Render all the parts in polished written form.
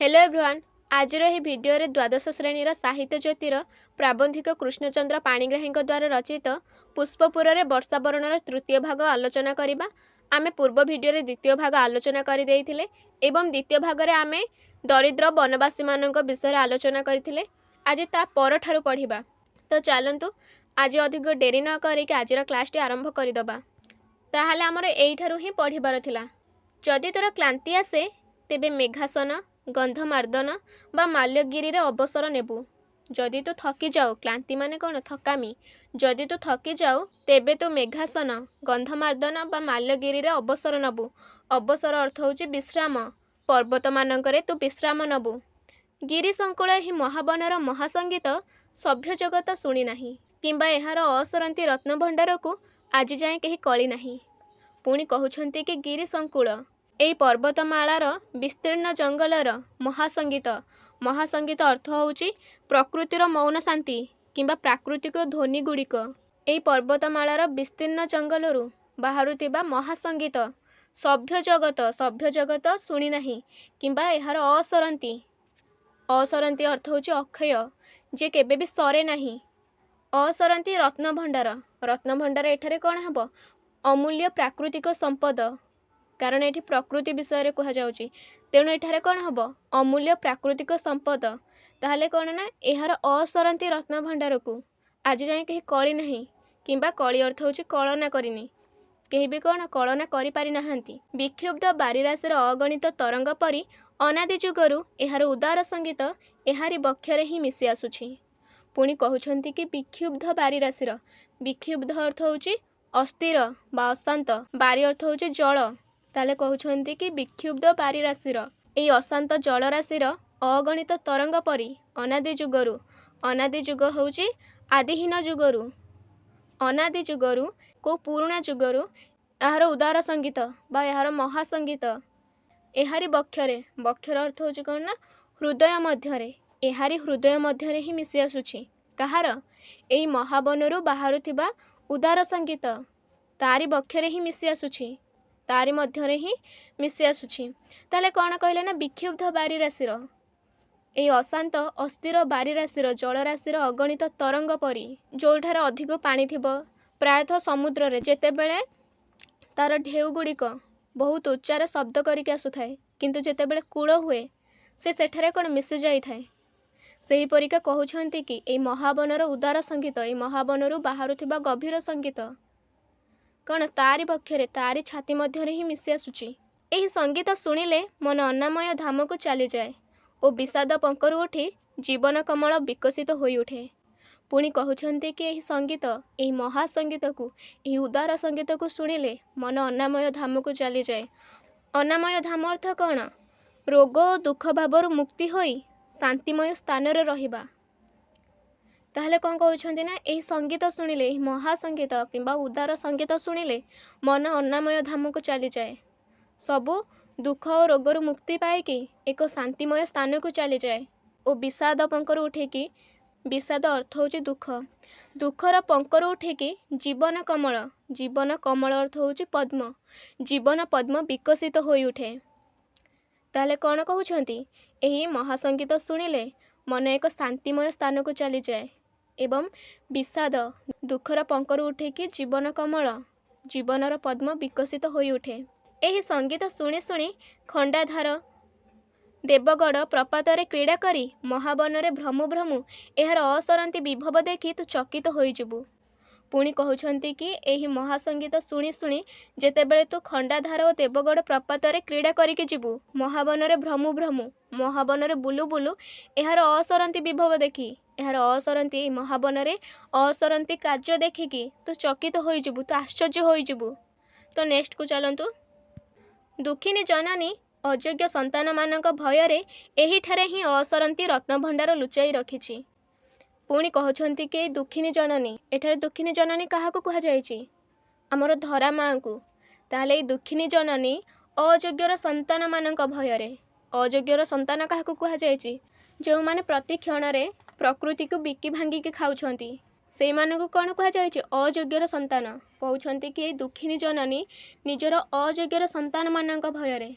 Hello everyone. आज video द्वादश श्रेणी साहित्य ज्योतिर प्राबंधिक कृष्णचंद्र पाणिग्राही द्वारा रचित पुष्पपुर रे वर्षा वर्णर तृतीय भाग आलोचना करबा। आमे पूर्व भिडियो रे द्वितीय भाग आलोचना कर देइथिले एवं द्वितीय भाग रे आमे दरिद्र वनवासी मानक विषय आलोचना करथिले। आज ता पर ठारू पढ़िबा। तो चलंतु आज अधिक डेरी न करिक आज क्लास टी आरंभ करदबा। ताहाले हमर एई ठारू ही पढ़िबार थिला। जदि तोर क्लांति आसे तेबे मेघासन गंधमार्दन बा माल्यगिरी रे अवसर नेबु। जदि तू थकी जाऊ, क्लांति माने कौन? थकामी। जदि तू थकी जाऊ तेबे तू मेघासन गंधमार्दन बा माल्यगिरी रे अवसर नबु। अवसर अर्थ होची विश्राम। पर्वत मानकरे तू विश्राम नबु। गिरी संकुल ही महावनर महासंगीत सभ्य जगत शुणी नाही किंबा एहार असरंती रत्न भंडार को आज जाए कहीं कली नाही। पुणी कहउछंती कि गिरी संकुल एई पर्वतमालार विस्तीर्ण जंगलर महासंगीत। महासंगीत अर्थ होची प्रकृतिर मौन शांति किंबा प्राकृतिक ध्वनि गुड़िक। एई पर्वतमालार विस्तीर्ण जंगलरू बाहरुथिबा महासंगीत सभ्य जगत शुणी नाही किंबा एहार असरंती। असरंती अर्थ होची अक्षय, जे केबे भी सरे नाही। असरंती रत्न भंडार एठारे कौन हबो? अमूल्य प्राकृतिक संपद। कारण एठी प्रकृति विषय रे कहा जाउची, तेणु एठारे कौन हबो? अमूल्य प्राकृतिक संपद। ताहले कौन ना एहार असरंती रत्न भंडार को आज जाए कहीं कली नहीं किंबा कली अर्थ होची कलना करिनी। केही भी कौन कलना करि पारि नाहांती। विक्षुब्ध बारिराशर अगणित तरंग परि अनादि जुगरु एहार उदार संगीत एहारी बक्षरे ही मिसी आसुछि। पुणी कहउछंती कि विक्षुब्ध बारिराशर। विक्षुब्ध अर्थ होची अस्थिर बा अशांत। बारी अर्थ होची जल। ताले कहउछंती कि विक्षुब्ध बारिराशर एई अशांत जलराशिर अगणित तरंग परि अनादि जुगरु। अनादि जुग होची आदिहीन जुगरु। अनादि जुगरु को पुराणा जुगरु एहार उदार संगीत बा एहार महासंगीत एहारी बक्षरे। बक्षर अर्थ होची कौन ना हृदय मध्यरे। एहारी हृदय मध्यरे ही मिसी आसुछि। कहार? एई महावनरु बाहरुथिबा उदार संगीत तारी बक्षरे ही मिसी आसुछि, तारी मध्यरे ही मिसी आसुछि। ताले कौन कहले ना विक्षुब्ध बारिराशिर एई अशांत अस्थिर बारिराशिर जलराशिर अगणित तरंग परि। जोठार अधिक पानी थिबो प्रायतः समुद्र रे जेतेबेले तार ढेउ गुड़िक बहुत उच्चार शब्द करिके आसुथाए, किंतु जेतेबेले कूल हुए से सेठारे कौन मिसी जाई थाए। सेही परिका कहउछंती कि एई महावनर उदार संगीत, एई महावनरु बाहरुथिबा गभीर संगीत कौन तारी बक्षरे तारी छाती मध्यरे ही मिसी आसुछि। एही संगीत शुणिले मन अन्नामय धाम को चली जाए और विषाद पंकरु उठी जीवन कमल विकसित होई उठे। पुणी कहउछंती कि एही संगीत, एही महासंगीत को, एही उदार संगीत को शुणिले मन अन्नामय धाम को चली जाए। अन्नामय धाम अर्थ कौन? रोग और दुख भावर मुक्ति होई शांतिमय स्थान रे रहिबा। ताहले कौन कहउछंती ना एही संगीत शुणिले, एही महासंगीत किंबा उदार संगीत शुणिले मन अन्नामय धाम को चली जाए। सबु दुख और रोगरु मुक्ति पाए कि एक शांतिमय स्थान को चली जाए और विषाद पंकरु उठे कि, विषाद अर्थ होची दुख, दुखर पंकरु उठे कि जीवन कमल। जीवन कमल अर्थ होची पद्म। जीवन पद्म विकसित होई उठे। ताहले कौन कहउछंती? एही महासंगीत शुणिले मन एक शांतिमय स्थान को चली जाए एवं विषाद दुखर पंकरु उठे कि जीवन कमल, जीवनर पद्म विकसित होई उठे। एही संगीत शुणी शुणी खंडाधार देवगढ़ प्रपातरे क्रीड़ा करी महावनरे भ्रमु भ्रमु एहार असरंती विभव देखि तू चकित होई जिबु। पुणी कहउछंती कि एही महासंगीत शुणी शुणी जेतेबेले तू खंडाधार और देवगढ़ प्रपातरे क्रीड़ा करिके जिबु, महावनरे भ्रमु भ्रमु महावनरे बुलु बुलु एहार असरंती विभव देखि, एहार असरंती महावनरे असरंती कार्य देखिकी तू चकित होई जिबु, तू आश्चर्य होई जिबु। तो नेक्स्ट को चलंतु। दुखिनी जननी अयोग्य संतान मानक भୟରେ एहिठारे ही असरंती रत्न भंडार लुचाई रखिछि। पुणी कहउछंती कि दुखिनी जननी, एठारे दुखिनी जननी काहाकू कहा जायछि? हमर धरा माँ को। ताहले एई दुखिनी जननी अयोग्यर संतान मानक भୟରେ, अयोग्यर संतान काहाकू कहा जायछि? जो माने प्रति क्षण रे प्रकृति को बिकी भांगी के खाउछंती सेई मानकू कौन कहा जायछि? अयोग्यर संतान। कहउछंती कि दुखिनी जननी निजर अयोग्यर संतान मानक भୟରେ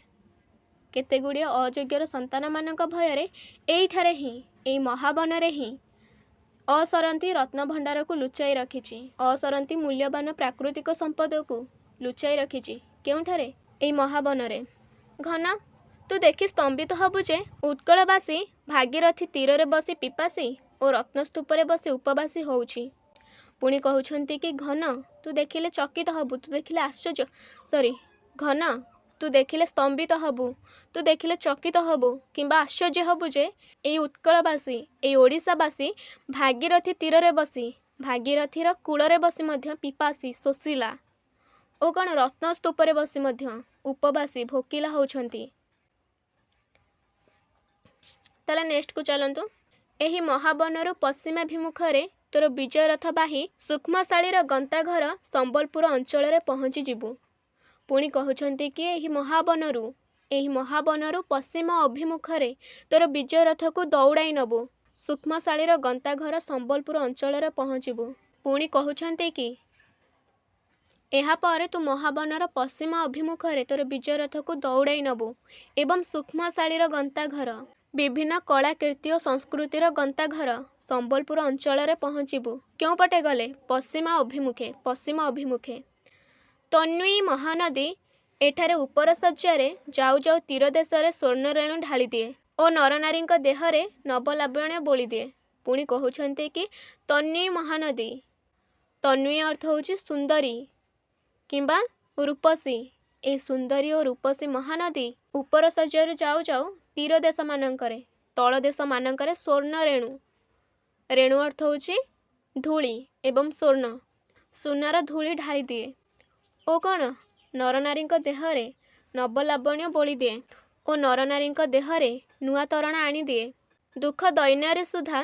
କେତେଗୁଡ଼ିଏ ଅଯୋଗ୍ୟର ସନ୍ତାନମାନଙ୍କ ଭୟରେ ଏଇଠାରେ ହିଁ ଏଇ ମହାବନରେ ହିଁ ଅସରନ୍ତି ରତ୍ନଭଣ୍ଡାରକୁ ଲୁଚାଇ ରଖିଛି। ଅସରନ୍ତି ମୂଲ୍ୟବାନ ପ୍ରାକୃତିକ ସମ୍ପଦକୁ ଲୁଚାଇ ରଖିଛି। କେଉଁଠାରେ? ଏଇ ମହାବନରେ। ଘନ ତୁ ଦେଖି ସ୍ତମ୍ଭିତ ହବୁ ଯେ ଉତ୍କଳବାସୀ ଭାଗୀରଥୀ ତୀରରେ ବସି ପିପାସୀ ଓ ରତ୍ନସ୍ତୂପରେ ବସି ଉପବାସୀ ହେଉଛି। ପୁଣି କହୁଛନ୍ତି କି ଘନ ତୁ ଦେଖିଲେ ଚକିତ ହବୁ, ତୁ ଦେଖିଲେ ଘନ ତୁ ଦେଖିଲେ ସ୍ତମ୍ଭିତ ହବୁ, ତୁ ଦେଖିଲେ ଚକିତ ହବୁ କିମ୍ବା ଆଶ୍ଚର୍ଯ୍ୟ ହବୁ ଯେ ଏଇ ଉତ୍କଳବାସୀ, ଏଇ ଓଡ଼ିଶାବାସୀ ଭାଗୀରଥୀ ତୀରରେ ବସି, ଭାଗୀରଥୀର କୂଳରେ ବସି ମଧ୍ୟ ପିପାସୀ ଶୋଷିଲା ଓ କ'ଣ ରତ୍ନସ୍ତୂପରେ ବସି ମଧ୍ୟ ଉପବାସୀ ଭୋକିଲା ହେଉଛନ୍ତି। ତାହେଲେ ନେକ୍ସଟକୁ ଚାଲନ୍ତୁ। ଏହି ମହାବନରୁ ପଶ୍ଚିମାଭିମୁଖରେ ତୋର ବିଜୟ ରଥ ବାହି ସୂକ୍ଷ୍ମଶାଳୀର ଗନ୍ତାଘର ସମ୍ବଲପୁର ଅଞ୍ଚଳରେ ପହଞ୍ଚିଯିବୁ। ପୁଣି କହୁଛନ୍ତି କି ଏହି ମହାବନରୁ ପଶ୍ଚିମ ଅଭିମୁଖରେ ତୋର ବିଜୟ ରଥକୁ ଦୌଡ଼ାଇ ନେବୁ, ସୂକ୍ଷ୍ମଶାଳୀର ଗନ୍ତାଘର ସମ୍ବଲପୁର ଅଞ୍ଚଳରେ ପହଞ୍ଚିବୁ। ପୁଣି କହୁଛନ୍ତି କି ଏହାପରେ ତୁ ମହାବନର ପଶ୍ଚିମ ଅଭିମୁଖରେ ତୋର ବିଜୟ ରଥକୁ ଦୌଡ଼ାଇ ନେବୁ ଏବଂ ସୂକ୍ଷ୍ମଶାଳୀର ଗନ୍ତାଘର ବିଭିନ୍ନ କଳାକୀର୍ତ୍ତି ଓ ସଂସ୍କୃତିର ଗନ୍ତାଘର ସମ୍ବଲପୁର ଅଞ୍ଚଳରେ ପହଞ୍ଚିବୁ। କେଉଁ ପଟେ ଗଲେ? ପଶ୍ଚିମ ଅଭିମୁଖେ। ତନ୍ୱୀ ମହାନଦୀ ଏଠାରେ ଉପର ଶଯ୍ୟାରେ ଯାଉ ଯାଉ ତୀର ଦେଶରେ ସ୍ୱର୍ଣ୍ଣରେଣୁ ଢାଳିଦିଏ ଓ ନରନାରୀଙ୍କ ଦେହରେ ନବଲାବଣ୍ୟ ବୋଳିଦିଏ। ପୁଣି କହୁଛନ୍ତି କି ତନ୍ୱୀ ମହାନଦୀ, ତନ୍ୱୀ ଅର୍ଥ ହେଉଛି ସୁନ୍ଦରୀ କିମ୍ବା ରୂପସୀ। ଏହି ସୁନ୍ଦରୀ ଓ ରୂପସୀ ମହାନଦୀ ଉପର ଶଯ୍ୟାରୁ ଯାଉ ଯାଉ ତୀର ଦେଶମାନଙ୍କରେ, ତଳ ଦେଶମାନଙ୍କରେ ସ୍ୱର୍ଣ୍ଣରେଣୁ, ରେଣୁ ଅର୍ଥ ହେଉଛି ଧୂଳି ଏବଂ ସ୍ୱର୍ଣ୍ଣ, ସୁନାର ଧୂଳି ଢାଳିଦିଏ ଓ କ'ଣ ନରନାରୀଙ୍କ ଦେହରେ ନବଲାବଣ୍ୟ ବୋଳିଦିଏ ଓ ନରନାରୀଙ୍କ ଦେହରେ ନୂଆ ତରଣ ଆଣିଦିଏ। ଦୁଃଖ ଦୈନ୍ୟରେ ସୁଦ୍ଧା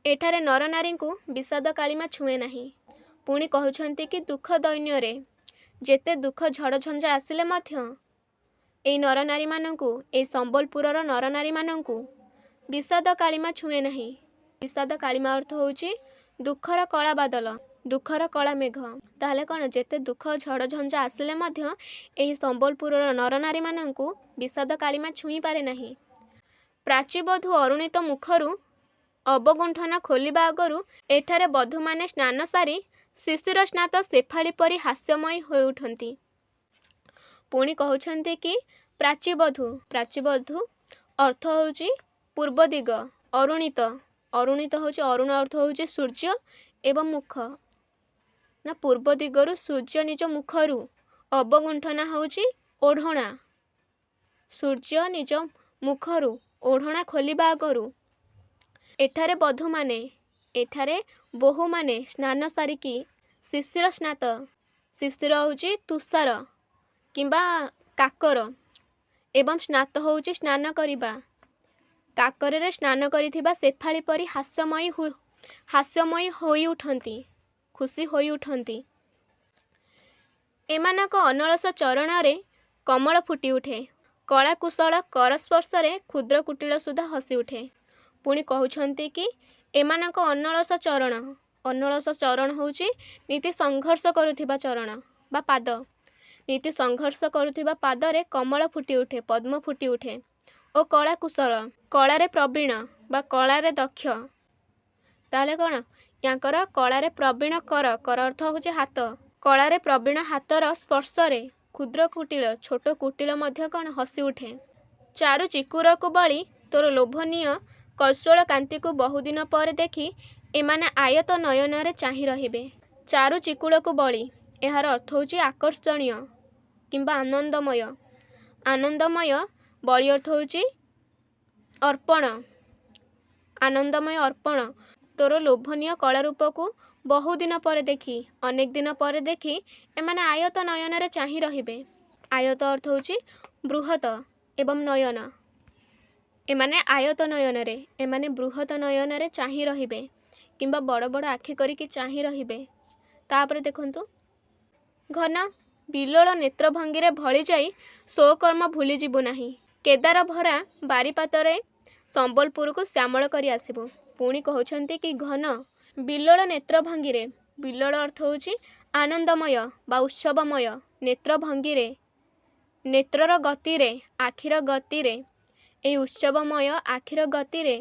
ଏଠାରେ ନରନାରୀଙ୍କୁ ବିଷାଦ କାଳିମା ଛୁଏଁ ନାହିଁ। ପୁଣି କହୁଛନ୍ତି କି ଦୁଃଖ ଦୈନ୍ୟରେ ଯେତେ ଦୁଃଖ ଝଡ଼ଝଞ୍ଜା ଆସିଲେ ମଧ୍ୟ ଏଇ ନରନାରୀମାନଙ୍କୁ, ଏଇ ସମ୍ବଲପୁରର ନରନାରୀମାନଙ୍କୁ ବିଷାଦ କାଳିମା ଛୁଏଁ ନାହିଁ। ବିଷାଦ କାଳିମା ଅର୍ଥ ହେଉଛି ଦୁଃଖର କଳା ବାଦଲ, ଦୁଃଖର କଳା ମେଘ। ତାହେଲେ କ'ଣ ଯେତେ ଦୁଃଖ ଝଡ଼ଝଞ୍ଜା ଆସିଲେ ମଧ୍ୟ ଏହି ସମ୍ବଲପୁରର ନରନାରୀମାନଙ୍କୁ ବିଷାଦ କାଳିମା ଛୁଇଁ ପାରେ ନାହିଁ। ପ୍ରାଚୀବଧୂ ଅରୁଣିତ ମୁଖରୁ ଅବଗୁଣ୍ଠନ ଖୋଲିବା ଆଗରୁ ଏଠାରେ ବଧୂମାନେ ସ୍ନାନ ସାରି ଶିଶିର ସ୍ନାତ ଶେଫାଳୀ ପରି ହାସ୍ୟମୟୀ ହୋଇଉଠନ୍ତି। ପୁଣି କହୁଛନ୍ତି କି ପ୍ରାଚୀବଧୂ ଅର୍ଥ ହେଉଛି ପୂର୍ବ ଦିଗ। ଅରୁଣିତ ହେଉଛି, ଅରୁଣ ଅର୍ଥ ହେଉଛି ସୂର୍ଯ୍ୟ ଏବଂ ମୁଖ ନା ପୂର୍ବ ଦିଗରୁ ସୂର୍ଯ୍ୟ ନିଜ ମୁଖରୁ, ଅବଗୁଣ୍ଠନା ହେଉଛି ଓଢ଼ଣା, ସୂର୍ଯ୍ୟ ନିଜ ମୁଖରୁ ଓଢ଼ଣା ଖୋଲିବା ଆଗରୁ ଏଠାରେ ବୋହୂମାନେ ସ୍ନାନ ସାରିକି ଶିଶିର ସ୍ନାତ, ଶିଶିର ହେଉଛି ତୁଷାର କିମ୍ବା କାକର ଏବଂ ସ୍ନାତ ହେଉଛି ସ୍ନାନ କରିବା, କାକରରେ ସ୍ନାନ କରିଥିବା ଶେଫାଳୀ ପରି ହାସ୍ୟମୟୀ ହୋଇଉଠନ୍ତି, ଖୁସି ହୋଇଉଠନ୍ତି। ଏମାନଙ୍କ ଅନଳସ ଚରଣରେ କମଳ ଫୁଟିଉଠେ, କଳାକୁଶଳ କର ସ୍ପର୍ଶରେ କ୍ଷୁଦ୍ର କୁଟିଳ ସୁଦ୍ଧା ହସିଉଠେ। ପୁଣି କହୁଛନ୍ତି କି ଏମାନଙ୍କ ଅନଳସ ଚରଣ ହେଉଛି ନୀତି ସଂଘର୍ଷ କରୁଥିବା ଚରଣ ବା ପାଦ। ନୀତି ସଂଘର୍ଷ କରୁଥିବା ପାଦରେ କମଳ ଫୁଟିଉଠେ, ପଦ୍ମ ଫୁଟିଉଠେ ଓ କଳାକୁଶଳ, କଳାରେ ପ୍ରବୀଣ ବା କଳାରେ ଦକ୍ଷ। ତାହେଲେ କ'ଣ ୟାଙ୍କର କଳାରେ ପ୍ରବୀଣ କର ଅର୍ଥ ହେଉଛି ହାତ, କଳାରେ ପ୍ରବୀଣ ହାତର ସ୍ପର୍ଶରେ କ୍ଷୁଦ୍ର କୁଟିଳ, ଛୋଟ କୁଟିଳ ମଧ୍ୟ କ'ଣ ହସିଉଠେ। ଚାରୁ ଚିକୁରକୁ ବଳି ତୋର ଲୋଭନୀୟ କୌଶଳ କାନ୍ତିକୁ ବହୁଦିନ ପରେ ଦେଖି ଏମାନେ ଆୟତ ନୟନରେ ଚାହିଁ ରହିବେ। ଚାରୁ ଚିକୁଳକୁ ବଳି, ଏହାର ଅର୍ଥ ହେଉଛି ଆକର୍ଷଣୀୟ କିମ୍ବା ଆନନ୍ଦମୟ। ବଳି ଅର୍ଥ ହେଉଛି ଅର୍ପଣ, ଆନନ୍ଦମୟ ଅର୍ପଣ। ତୋର ଲୋଭନୀୟ କଳାରୂପକୁ ବହୁଦିନ ପରେ ଦେଖି, ଅନେକ ଦିନ ପରେ ଦେଖି ଏମାନେ ଆୟତ ନୟନରେ ଚାହିଁ ରହିବେ। ଆୟତ ଅର୍ଥ ହେଉଛି ବୃହତ ଏବଂ ନୟନ। ଏମାନେ ବୃହତ ନୟନରେ ଚାହିଁ ରହିବେ କିମ୍ବା ବଡ଼ ବଡ଼ ଆଖି କରିକି ଚାହିଁ ରହିବେ। ତାପରେ ଦେଖନ୍ତୁ, ଘନ ବିଲୋଳ ନେତ୍ରଭଙ୍ଗୀରେ ଭଳି ଯାଇ ସ୍ୱକର୍ମ ଭୁଲିଯିବୁ ନାହିଁ। କେଦାର ଭରା ବାରିପାତରେ ସମ୍ବଲପୁରକୁ ଶ୍ୟାମଳ କରି ଆସିବୁ। ପୁଣି କହୁଛନ୍ତି କି ଘନ ବିଲୋଳ ନେତ୍ରଭଙ୍ଗୀରେ, ବିଲୋଳ ଅର୍ଥ ହେଉଛି ଆନନ୍ଦମୟ ବା ଉତ୍ସବମୟ, नेत्रर गतिरे आखिर गतिरे ए उत्सवमय आखिर गतिरे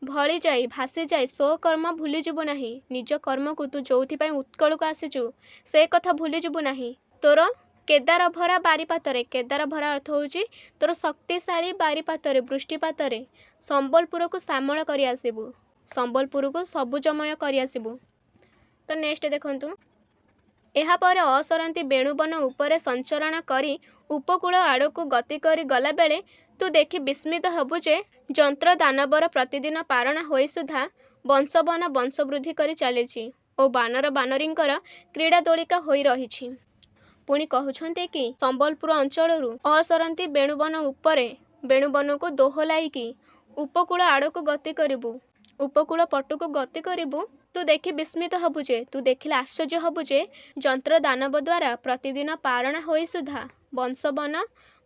भली जाई भासी जाई सो कर्म भूली जीवु नाही। निज कर्म को तू जोथिपाई उत्कल को आसीचु से कथा भूली जीवु नाही। तोर केदार भरा बारीपातरे, केदार भरा अर्थ होची तोर शक्तिशाली बारीपातरे वृष्टिपातरे संबलपुर को श्यामल करी आसीबु, संबलपुर को सबुजमय करी आसीबु। तो नेक्स्ट देखंतु, एहा परे असरंती बेणुबन उपरे संचरण करी उपकूल आड़क गति करी गला बेले तू देखि विस्मित हबु जे जंत्र दानवर प्रतिदिन पारणा होई सुधा वंशवन वंशवृद्धि करी चलीछि ओ बानर बानरींकर क्रीड़ा दोलिका होई रहिछि। पुणी कहउछन्ते कि संबलपुर अंचलरू असरंती बेणुबन उपरे बेणुबन को दोहलाइकी उपकूल आड़क गति करिबु, उपकूल पटुक गति करिबु। तू देखि विस्मित हबु जे, तू देखिले आश्चर्य हबु जे जंत्र दानव द्वारा प्रतिदिन पारणा होई सुधा वंशवन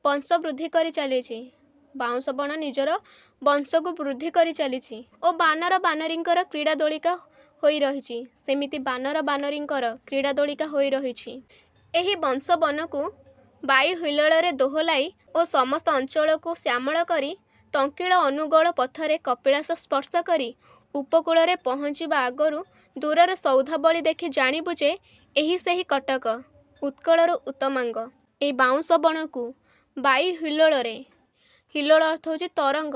वंश वृद्धि करी चलीछि, बाउंश बण निजर वंश को वृद्धि करी चलीछि ओ बानर बानरींकर क्रीड़ा दोलिका होई रहिछि। सेमिति बानर बानरींकर क्रीड़ा दोलिका होई रहिछि। एही वंश वन को वायु हिल्लोଳରେ दोहलाई ओ समस्त अंचल को श्यामल करी टंकिल अनुगोल पथरे कपिलास स्पर्श करी उपकूल रे पहुँचवा आगरू दूरर सौधाबली देखि जानिबु जे एही सेही कटक उत्कलर उत्तमांग। ए बाउंश बण को वायु हिल्लोଳରେ, हिल्लोळ अर्थ होची तरंग,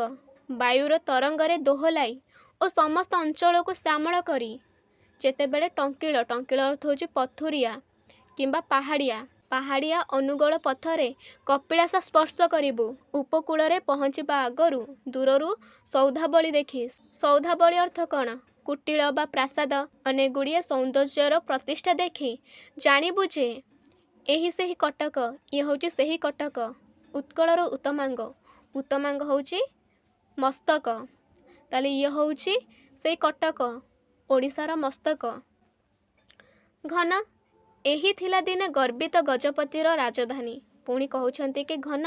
वायुर तरंगरे दोहलाई ओ समस्त अंचल को श्यामल करी जेतेबेले टंकिल, टंकिल अर्थ होची पथुरिया किंबा पहाड़िया, पहाड़िया अनुगोल पथरे कपिलास स्पर्श करिबु उपकूल रे पहुँचवा आगरू दूररू सौधाबली देखि। सौधाबली अर्थ कौन? कुटिल बा प्रासाद अनेक गुड़िए सौंदर्यर प्रतिष्ठा देखि जानिबु जे एही सेही कटक, ये होची सेही कटक उत्कलर उत्तमांग। उत्तमांग होची मस्तक, ताले ये होची सेही कटक ओडिशार मस्तक। घन एही थिला दिने गर्वित गजपतिर राजधानी। पुणी कहउछन्ति कि घन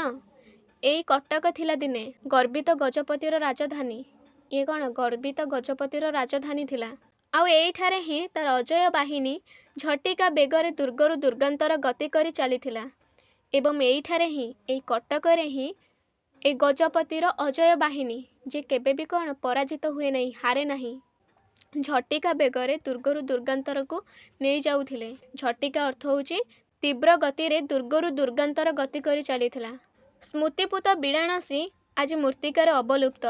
एई कटक थिला दिने गर्वित गजपतिर राजधानी। ये कौन? गर्वित गजपतिर राजधानी थिला। आउ एइठारे ही तार अजय बाहिनी झटिका बेगरे दुर्गरु दुर्गांतर गति करी चलीथिला एवं एइठारे ही एई कटकरे ही ए गजपतिर अजय बाहिनी जे केबे भी कौन पराजित हुए नहीं, हारे नहीं, झटिका बेगरे दुर्गरु दुर्गांतर को नहीं जाउथिले। झटिका अर्थ होची तीव्र गति रे दुर्गरु दुर्गांतर गति करी चलीथिला। स्मृतिपुत बिड़ाणसी आज मूर्तिकार अवलुप्त,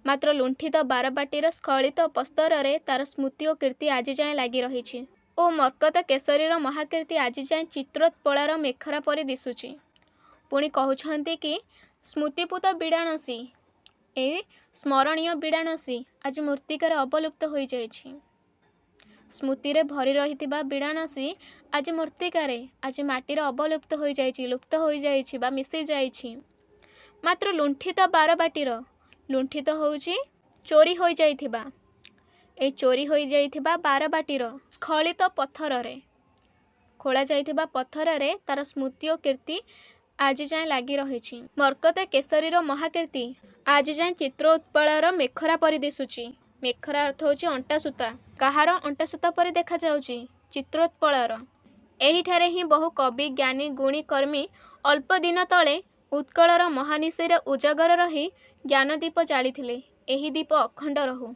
मात्र लुंठित बारबाटीर स्खलित पस्तर रे तार स्मृति और कीर्ति आज जाए लगी रही ओ मर्कत केसरीर महाकीर्ति आज जाए चित्रोत्पलार मेखरा परि दिशुची। पुणी कहउछन्ति कि स्मृतिपुत बिड़ाणसी ए स्मरणीय बिड़ाणसी आज मूर्तिकार अवलुप्त हो जाइछि। स्मृति रे भरी रहिथिबा बिड़ाणसी आज मूर्तिकारे आज माटीर अवलुप्त हो जाइछि, लुप्त हो जाइछि बा मिसि जाइछि। मात्र लुंठित बारबाटीर, लुंठित होउछि चोरी हो जाइथिबा, ए चोरी हो जाइथिबा बारबाटीर स्खलित पत्थर रे खोला जाइथिबा पत्थर रे तार स्मृति और कीर्ति आज जाए लगी रही। मर्कत केसरीर महाकीर्ति आज जाए चित्रोत्पलार मेखरा परि दिशुची। मेखरा अर्थ होची अंटा सूता, कहार अंटा सूता परि देखा जाउची चित्रोत्पलार। एहिठारे ही बहु कवि ज्ञानी गुणी कर्मी अल्प दिन तले उत्कलर महानिशीर उजागर रही ज्ञानदीप जालिथिले। एही दीप अखंड रहू।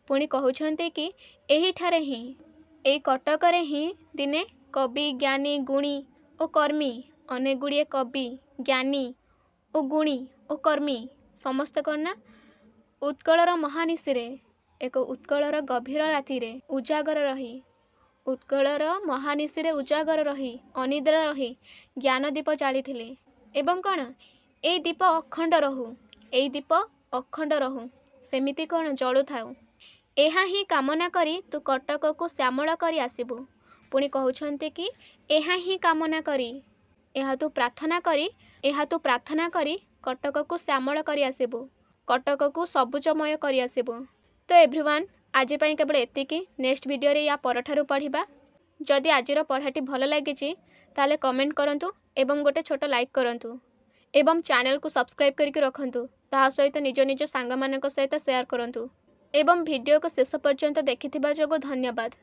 पुणी कहउछन्ते कि एहिठारे ही एई कटकरे ही दिने कवि ज्ञानी गुणी और कर्मी अनेक गुड़िए कवि ज्ञानी और गुणी और कर्मी समस्त करना उत्कलर महानिशीरे एक उत्कलर गभीर रातिरे उजागर रही, उत्कलर महानिशीरे उजागर रही अनिद्रा रही ज्ञानदीप जालिथिले एवं कौन ए दीप अखंड रहू, ए दीप अखंड रहू सेमिति कौन जलु थाउ। एहा ही कामना करी तू कटक को श्यामल करी आसीबु। पुणी कहउछन्ते कि एहा ही कामना करी, एहा तू प्रार्थना करी कटक को श्यामल करी आसीबु, कटक को सबुजमय करी आसीबु। तो एभ्रीवान आज पई केवल एतिकी। नेक्स्ट वीडियो रे या परठारु पढ़िबा। जदि आजिर पढ़ाटी भल लागिछि ताले कमेंट करंतु एवं गोटे छोट लाइक करंतु एवं चैनल को सब्सक्राइब करके रखंतु। ता सहित निज निज सांग मानक सहित शेयर करंतु एवं वीडियो को शेष पर्यंत देखिथिबा जोगु धन्यवाद।